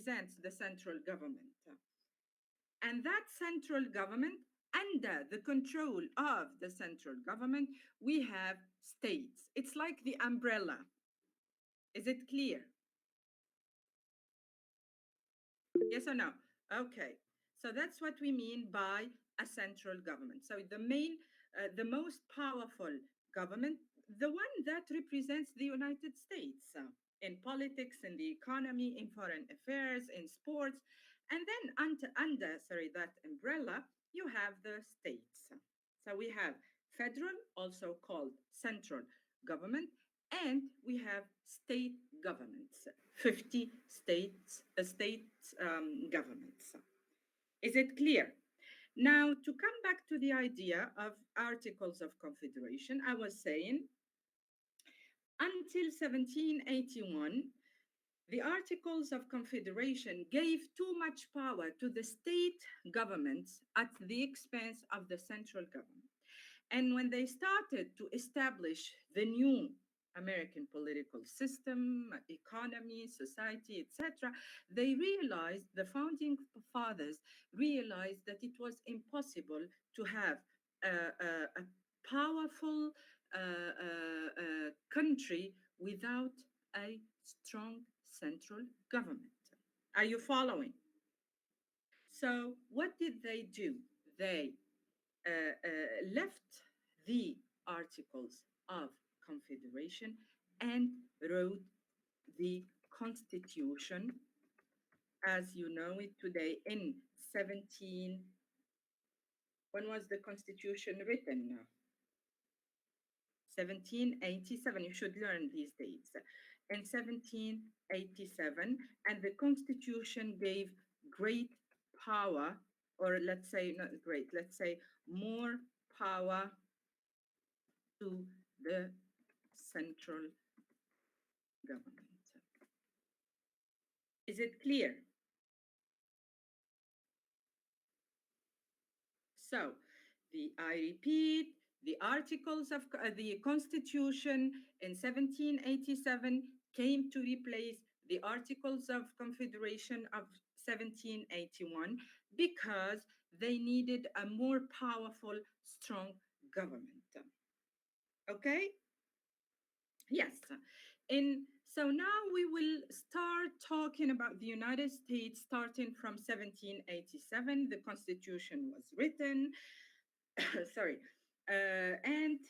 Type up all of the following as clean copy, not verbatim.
represents the central government. And that central government, under the control of the central government, we have states. It's like the umbrella. Is it clear? Yes or no? Okay. So that's what we mean by a central government. So the most powerful government, the one that represents the United States in politics, in the economy, in foreign affairs, in sports, and then under that umbrella, you have the states. So we have federal, also called central government, and we have state governments, 50 governments. Is it clear? Now, to come back to the idea of Articles of Confederation, I was saying until 1781, the Articles of Confederation gave too much power to the state governments at the expense of the central government. And when they started to establish the new American political system, economy, society, etc., the founding fathers realized that it was impossible to have a powerful country without a strong central government. Are you following? So, what did they do? They left the Articles of Confederation and wrote the Constitution as you know it today in 17. When was the Constitution written? 1787. You should learn these dates. In 1787, and the Constitution gave great power, or let's say not great, let's say more power to the central government. Is it clear? So, I repeat, the articles of the Constitution in 1787 came to replace the Articles of Confederation of 1781 because they needed a more powerful, strong government. Okay? Yes. So now we will start talking about the United States starting from 1787. The Constitution was written, sorry, and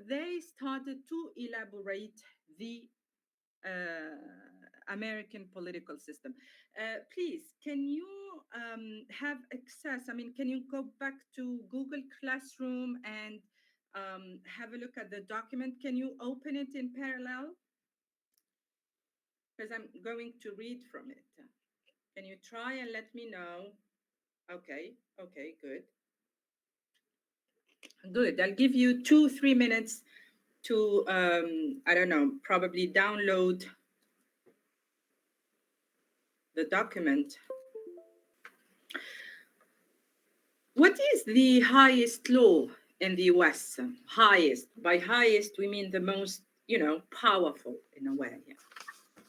they started to elaborate the American political system. Please, can you have access? I mean, can you go back to Google Classroom and have a look at the document? Can you open it in parallel? Because I'm going to read from it. Can you try and let me know? Okay, good. Good. I'll give you 2-3 minutes to, I don't know, probably download the document. What is the highest law in the US? Highest. By highest, we mean the most, powerful in a way.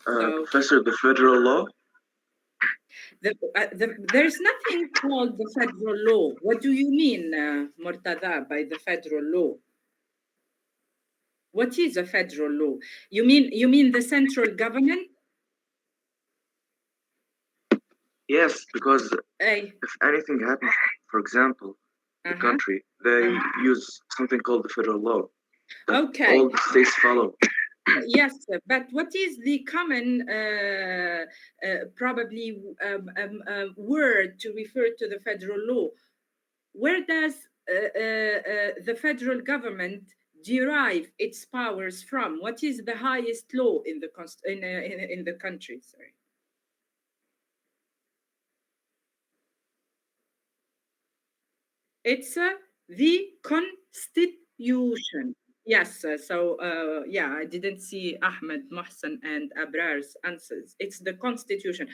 Professor, the federal law? There's nothing called the federal law. What do you mean, Murtada, by the federal law? What is a federal law? You mean the central government? Yes, because if anything happens, for example, the country, they use something called the federal law. Okay. All states follow. Yes, but what is the common, probably, word to refer to the federal law? Where does the federal government derive its powers from? What is the highest law in the country? Sorry. It's the Constitution. Yes, I didn't see Ahmed, Mohsen, and Abrar's answers. It's the Constitution.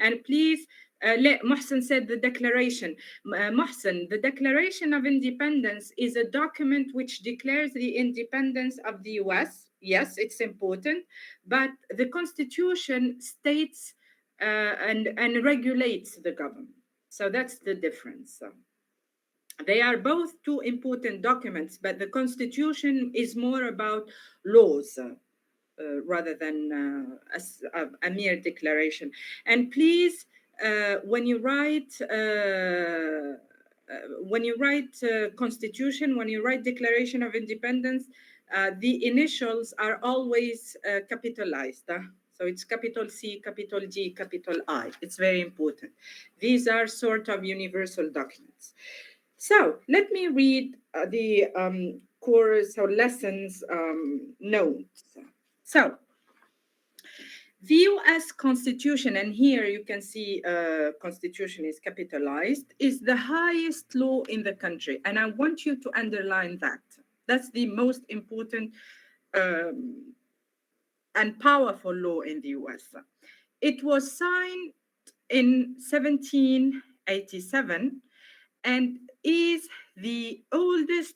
And please, Mohsen said the Declaration. Mohsen, the Declaration of Independence is a document which declares the independence of the US. Yes, it's important. But the Constitution states and regulates the government. So that's the difference. They are both two important documents, but the Constitution is more about laws rather than a mere declaration. And please, when you write Constitution, when you write Declaration of Independence, the initials are always capitalized. So it's capital C, capital G, capital I. It's very important. These are sort of universal documents. So let me read the course or lessons notes. So the US Constitution, and here you can see Constitution is capitalized, is the highest law in the country. And I want you to underline that. That's the most important and powerful law in the US. It was signed in 1787 and is the oldest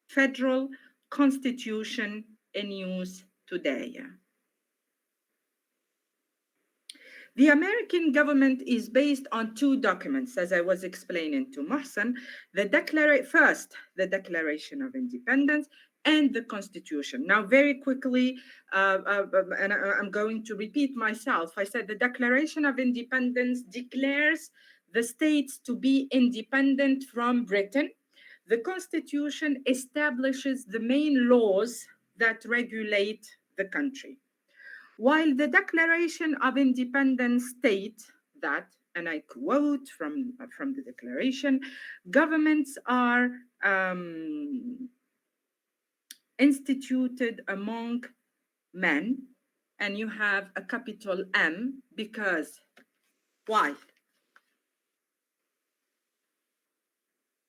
federal constitution in use today. The American government is based on two documents, as I was explaining to Mohsen. First, the Declaration of Independence and the Constitution. Now, very quickly, and I'm going to repeat myself, I said the Declaration of Independence declares the states to be independent from Britain. The Constitution establishes the main laws that regulate the country. While the Declaration of Independence states that, and I quote from the Declaration, governments are instituted among men, and you have a capital M because why?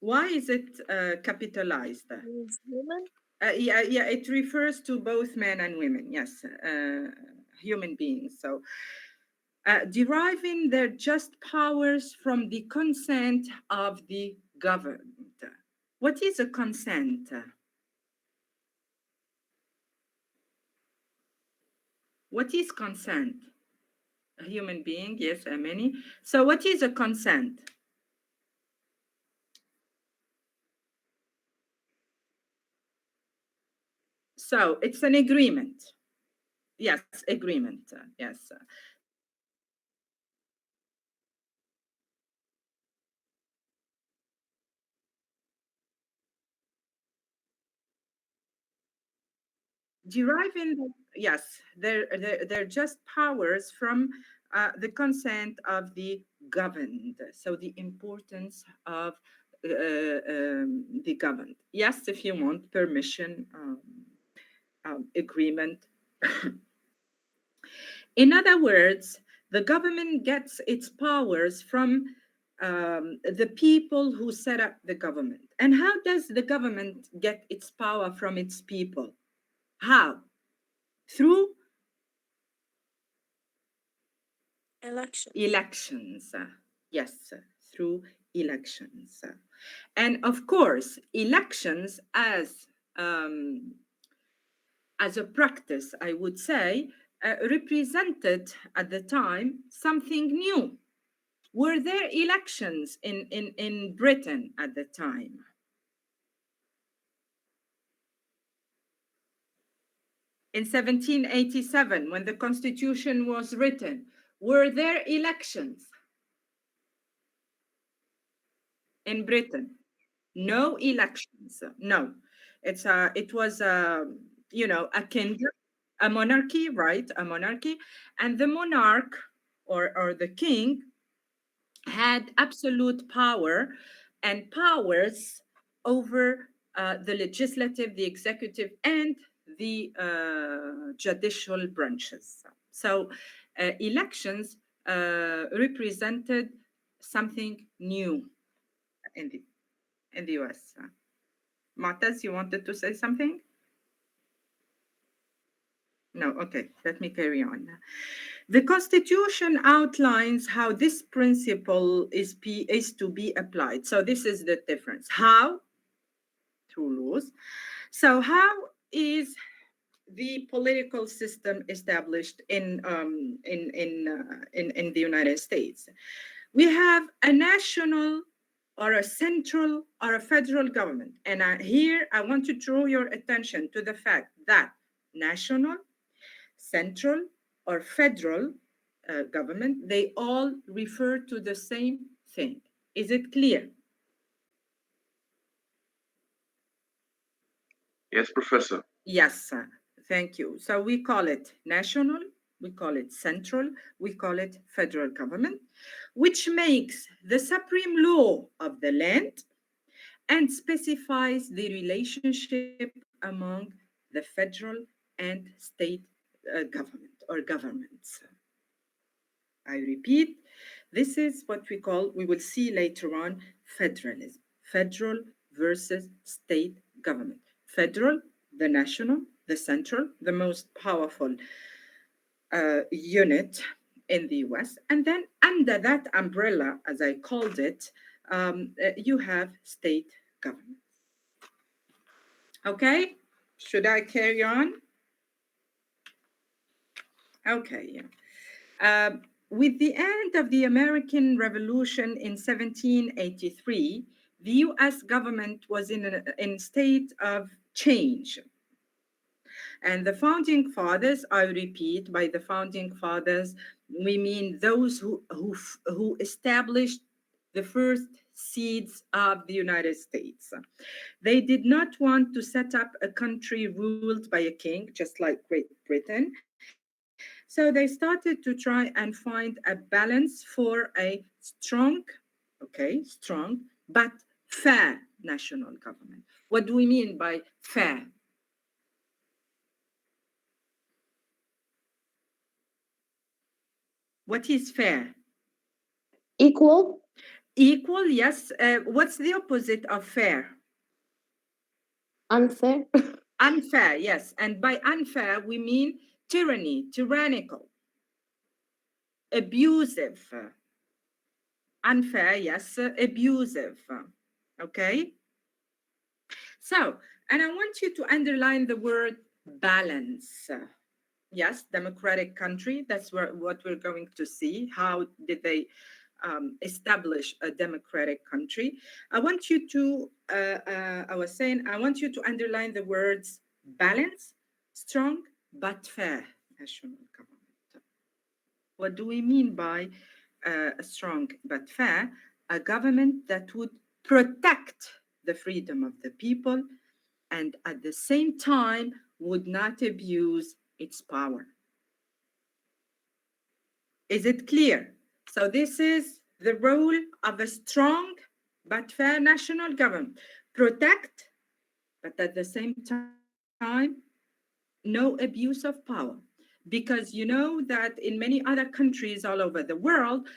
Why is it capitalized? Women? Yeah, it refers to both men and women, yes, human beings. So, deriving their just powers from the consent of the governed. What is a consent? What is consent? A human being, yes, many. So, what is a consent? So, it's an agreement. Yes, agreement. Yes. Deriving, yes, they're just powers from the consent of the governed. So the importance of the governed. Yes, if you want permission, agreement. In other words, the government gets its powers from the people who set up the government. And how does the government get its power from its people? How? Through elections. Yes, through elections. And of course, elections as a practice, I would say, represented at the time something new. Were there elections in Britain at the time? In 1787, when the Constitution was written, were there elections in Britain? No elections. No, it was a kingdom, a monarchy, right? A monarchy, and the monarch or the king had absolute power and powers over the legislative, the executive, and the judicial branches. So elections represented something new in the US. Martaz, you wanted to say something? No, okay, let me carry on. The Constitution outlines how this principle is to be applied. So this is the difference. How? Through laws. So how is the political system established in the United States. We have a national or a central or a federal government. And here I want to draw your attention to the fact that national, central, or federal government, they all refer to the same thing. Is it clear? Yes, Professor. Yes, thank you. So we call it national, we call it central, we call it federal government, which makes the supreme law of the land and specifies the relationship among the federal and state government or governments. I repeat, this is what we will see later on, federalism. Federal versus state government. Federal, the national, the central, the most powerful unit in the US. And then under that umbrella, as I called it, you have state government. Okay, should I carry on? Okay, yeah. With the end of the American Revolution in 1783, the US government was in a state of change. And the founding fathers, I repeat, by the founding fathers, we mean those who established the first seeds of the United States. They did not want to set up a country ruled by a king, just like Great Britain. So they started to try and find a balance for a strong, but fair national government. What do we mean by fair? What is fair? Equal. Equal, yes. What's the opposite of fair? Unfair. Unfair, yes. And by unfair, we mean tyrannical, abusive. Unfair, yes, abusive. Okay? So, and I want you to underline the word balance. Yes, democratic country, that's what we're going to see. How did they establish a democratic country? I want you to, I want you to underline the words balance, strong, but fair national government. What do we mean by a strong but fair? A government that would protect the freedom of the people and at the same time would not abuse its power. Is it clear? So this is the role of a strong but fair national government. Protect, but at the same time, no abuse of power. Because you know that in many other countries all over the world,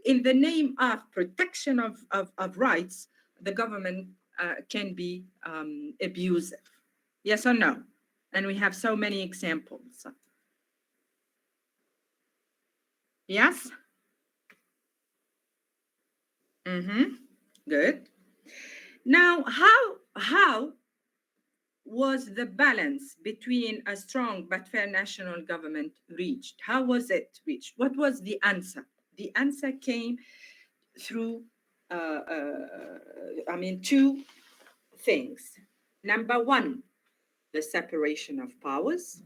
in the name of protection of rights, the government can be abusive. Yes or no? And we have so many examples. Yes? Good. Now, how was the balance between a strong but fair national government reached? How was it reached? What was the answer? The answer came through, two things. Number one, the separation of powers.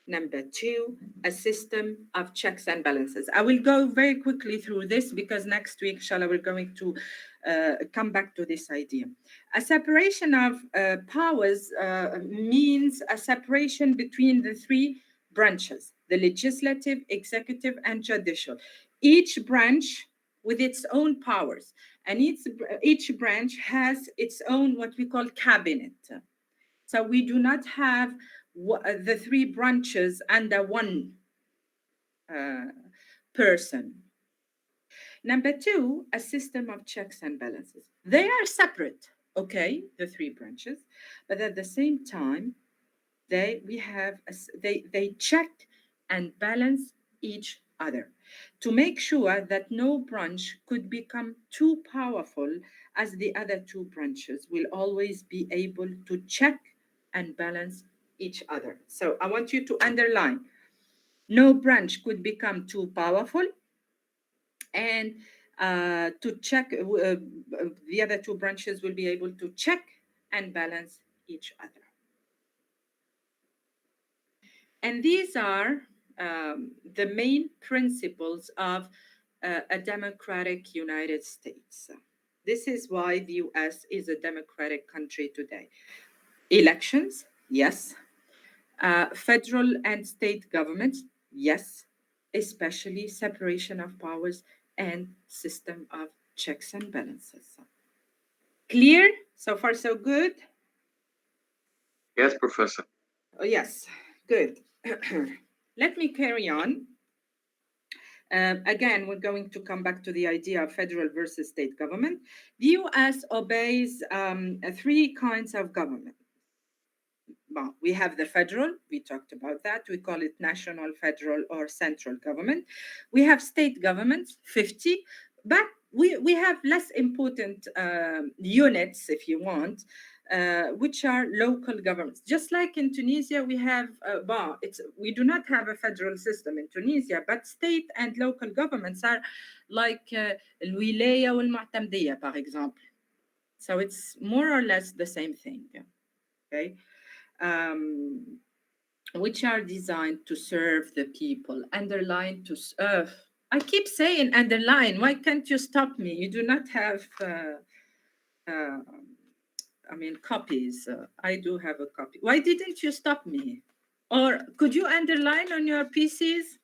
Number two, a system of checks and balances. I will go very quickly through this because next week, inshallah, we're going to come back to this idea. A separation of powers means a separation between the three branches, the legislative, executive, and judicial. Each branch with its own powers, and each branch has its own what we call cabinet. So we do not have the three branches under one person. Number two, a system of checks and balances. They are separate, okay, the three branches, but at the same time, they check and balance each other to make sure that no branch could become too powerful, as the other two branches will always be able to check and balance each other. So I want you to underline, no branch could become too powerful, and to check, the other two branches will be able to check and balance each other. And these are the main principles of a democratic United States. This is why the US is a democratic country today. Elections, yes. Federal and state governments, yes. Especially separation of powers and system of checks and balances. Clear? So far, so good? Yes, Professor. Oh, yes, good. Let me carry on. Again, we're going to come back to the idea of federal versus state government. The US obeys three kinds of government. Well, we have the federal, we talked about that. We call it national, federal, or central government. We have state governments, 50, but we have less important units, if you want, which are local governments. Just like in Tunisia, we have, we do not have a federal system in Tunisia, but state and local governments are like الولاية والمعتمدية, par exemple. So it's more or less the same thing, okay? Which are designed to serve the people, underline to serve. I keep saying underline. Why can't you stop me? You do not have, copies. I do have a copy. Why didn't you stop me? Or could you underline on your PCs?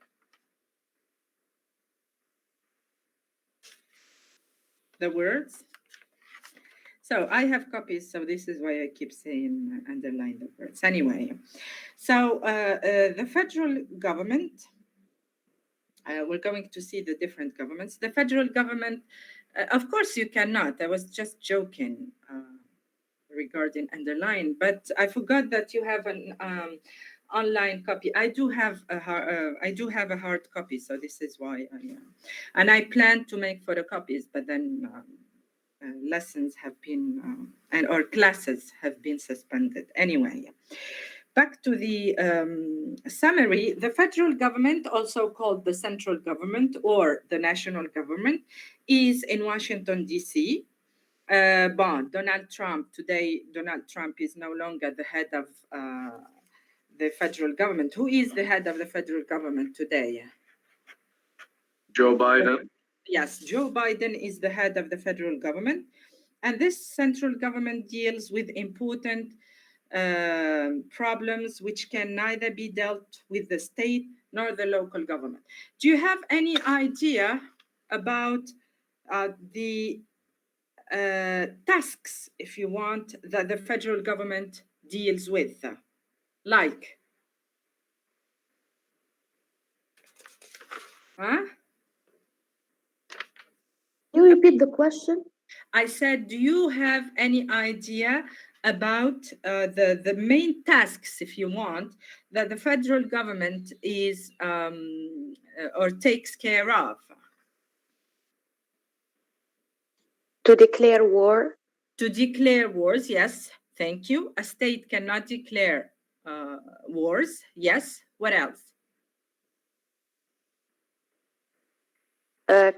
The words? So I have copies, so this is why I keep saying underline the words. Anyway, so the federal government, we're going to see the different governments. The federal government, of course you cannot. I was just joking regarding underline, but I forgot that you have an online copy. I do have a hard copy, so this is why. And I plan to make photocopies, but then lessons have been or classes have been suspended. Anyway, back to the summary. The federal government, also called the central government or the national government, is in Washington, D.C. Donald Trump, today, Donald Trump is no longer the head of the federal government. Who is the head of the federal government today? Joe Biden. Yes, Joe Biden is the head of the federal government. And this central government deals with important problems which can neither be dealt with the state nor the local government. Do you have any idea about the tasks, if you want, that the federal government deals with? Like? Huh? Can you repeat the question? I said, do you have any idea about the main tasks, if you want, that the federal government is or takes care of? To declare war. To declare wars, yes. Thank you. A state cannot declare wars. Yes. What else?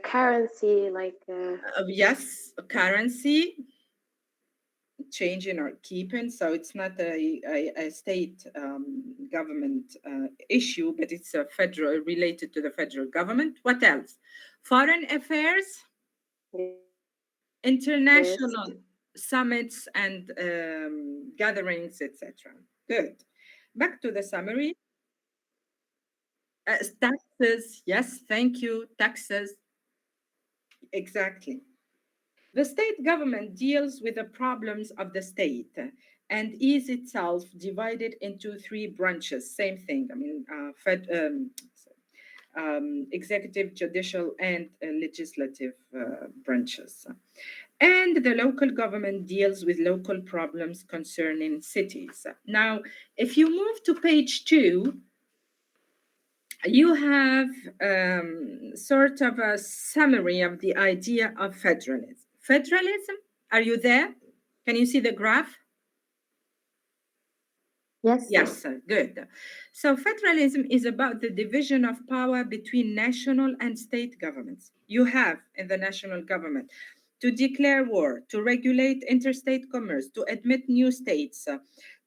Currency, like. Yes, currency. Changing or keeping, so it's not a state government issue, but it's a federal, related to the federal government. What else? Foreign affairs, international summits and gatherings, etc. Good. Back to the summary. Taxes, yes, thank you. Taxes, exactly. The state government deals with the problems of the state and is itself divided into three branches. Same thing. I mean, executive, judicial, and legislative branches. And the local government deals with local problems concerning cities. Now, if you move to page 2, you have sort of a summary of the idea of federalism. Federalism, are you there? Can you see the graph? Yes. Yes, good. So federalism is about the division of power between national and state governments. You have in the national government to declare war, to regulate interstate commerce, to admit new states,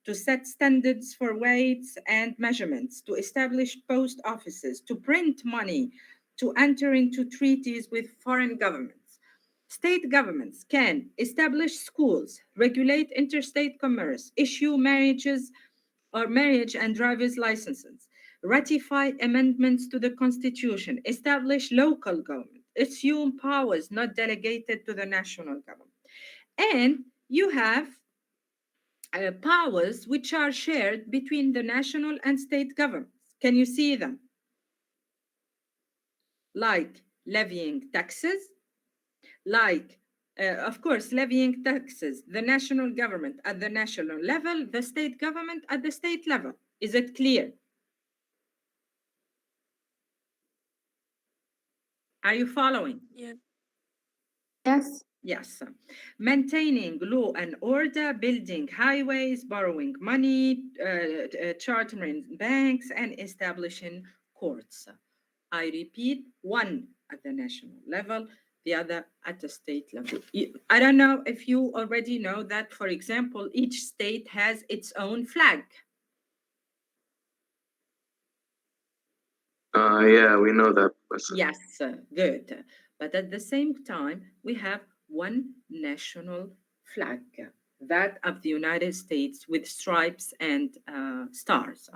to set standards for weights and measurements, to establish post offices, to print money, to enter into treaties with foreign governments. State governments can establish schools, regulate interstate commerce, issue marriage and driver's licenses, ratify amendments to the Constitution, establish local government, assume powers not delegated to the national government. And you have powers which are shared between the national and state governments. Can you see them? Like levying taxes, like of course, levying taxes, the national government at the national level, the state government at the state level. Is it clear? Are you following? Yeah. Yes. Yes. Maintaining law and order, building highways, borrowing money, chartering banks, and establishing courts. I repeat, one at the national level, the other at the state level. I don't know if you already know that, for example, each state has its own flag. Yeah, we know that. Yes, good. But at the same time, we have one national flag, that of the United States with stripes and stars.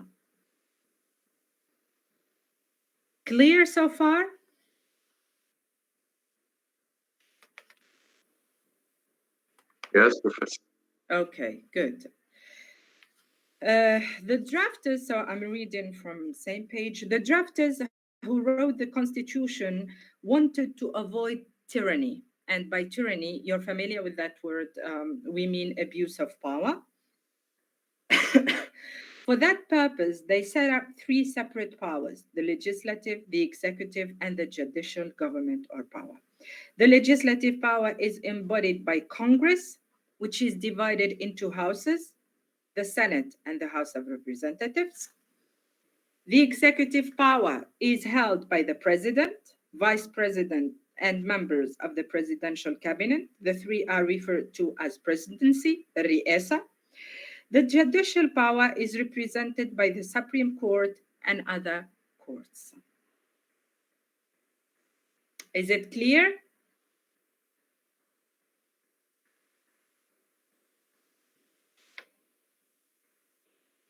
Clear so far? Yes, Professor. Okay, good. The drafters, so I'm reading from same page, the drafters who wrote the Constitution wanted to avoid tyranny. And by tyranny, you're familiar with that word, we mean abuse of power. For that purpose, they set up three separate powers: the legislative, the executive, and the judicial government or power. The legislative power is embodied by Congress, which is divided into houses, the Senate and the House of Representatives. The executive power is held by the president, vice president, and members of the presidential cabinet. The three are referred to as presidency, Riesa. The judicial power is represented by the Supreme Court and other courts. Is it clear?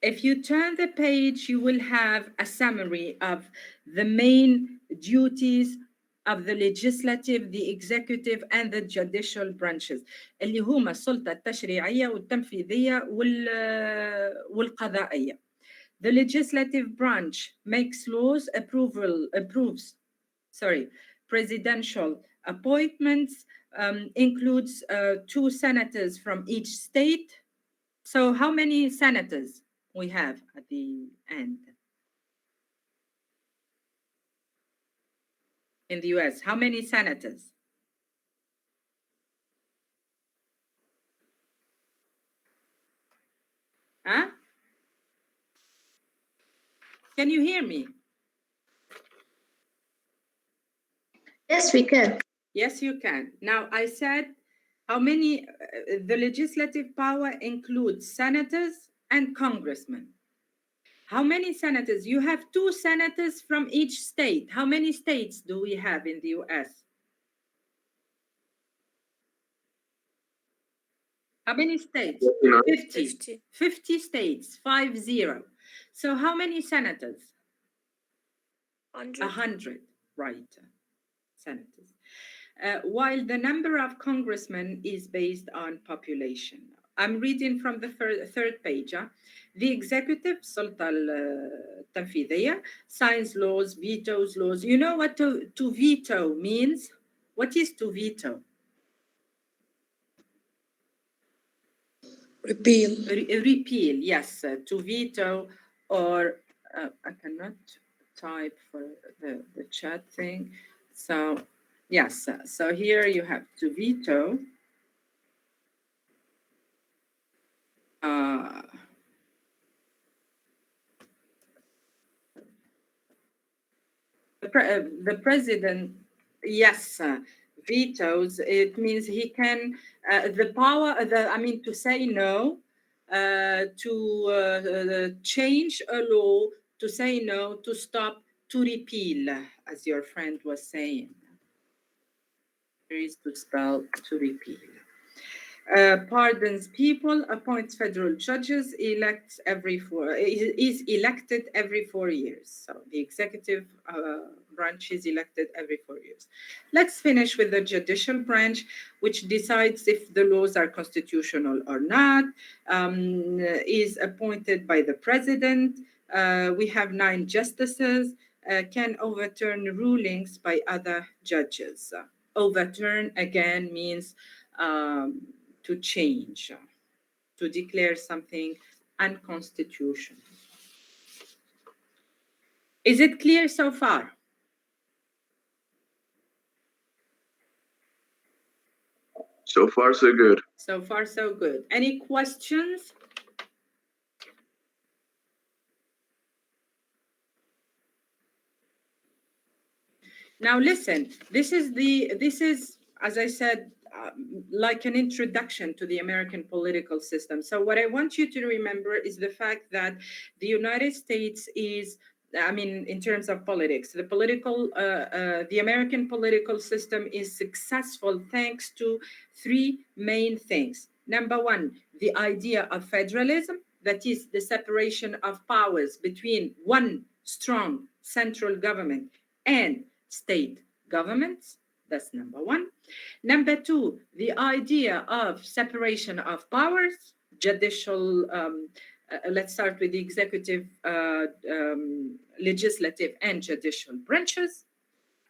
If you turn the page, you will have a summary of the main duties of the legislative, the executive, and the judicial branches اللي هما السلطة التشريعية والتنفيذية والقضائية. The legislative branch makes laws, approves presidential appointments, includes 2 senators from each state. So how many senators we have at the end? In the US, how many senators? Huh? Can you hear me? Yes, we can. Yes, you can. Now, I said how many, the legislative power includes senators and congressmen. How many senators? You have 2 senators from each state. How many states do we have in the US? How many states? 50. 50 states, 50. So how many senators? 100, right, senators. While the number of congressmen is based on population. I'm reading from the third page. The executive, السلطة التنفيذية, signs laws, vetoes laws. You know what to veto means? What is to veto? Repeal. Repeal, yes. To veto, or I cannot type for the chat thing. So, yes. So here you have to veto. the president, yes, vetoes, it means he can, the power, to say no, to change a law, to say no, to stop, to repeal, as your friend was saying. There is to spell to repeal. Pardons people, appoints federal judges, is elected every 4 years. So the executive branch is elected every 4 years. Let's finish with the judicial branch, which decides if the laws are constitutional or not, is appointed by the president. We have 9 justices, can overturn rulings by other judges. Overturn again means to change, to declare something unconstitutional. Is it clear so far? So far, so good. So far, so good. Any questions? Now listen, this is, as I said, like an introduction to the American political system. So what I want you to remember is the fact that the United States is, in terms of politics, the American political system is successful thanks to 3 main things. Number 1, the idea of federalism, that is the separation of powers between one strong central government and state governments. That's number 1. Number 2, the idea of separation of powers, judicial, let's start with the executive, legislative, and judicial branches.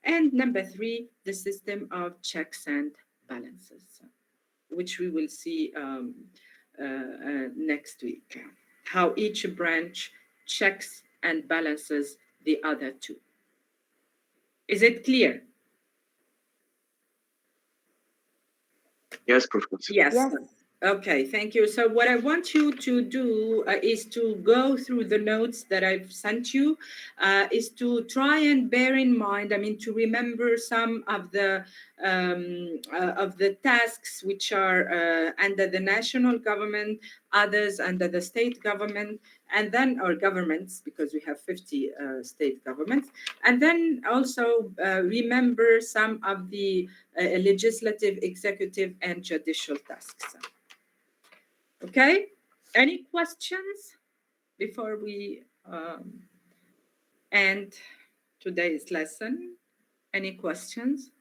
And number 3, the system of checks and balances, which we will see next week, how each branch checks and balances the other 2. Is it clear? Yes, Professor. Yes. Okay, thank you. So what I want you to do is to go through the notes that I've sent you, is to try and bear in mind, to remember some of the tasks which are under the national government, others under the state government, and then our governments, because we have 50 state governments, and then also remember some of the legislative, executive, and judicial tasks. Okay, any questions before we end today's lesson? Any questions?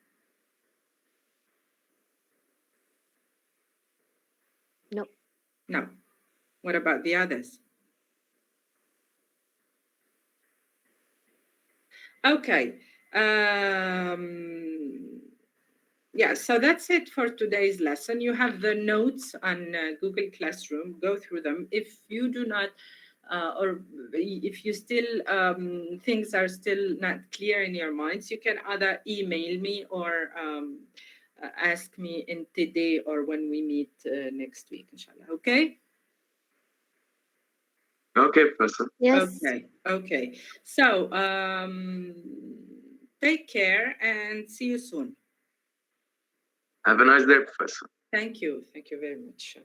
No. No. What about the others? Okay. Yeah, so that's it for today's lesson. You have the notes on Google Classroom. Go through them. If you do not, or if you still, things are still not clear in your minds, you can either email me or ask me in today or when we meet next week, inshallah. Okay? Okay, Professor. Yes. Okay. So, take care and see you soon. Have a nice day, Professor. Thank you. Thank you very much.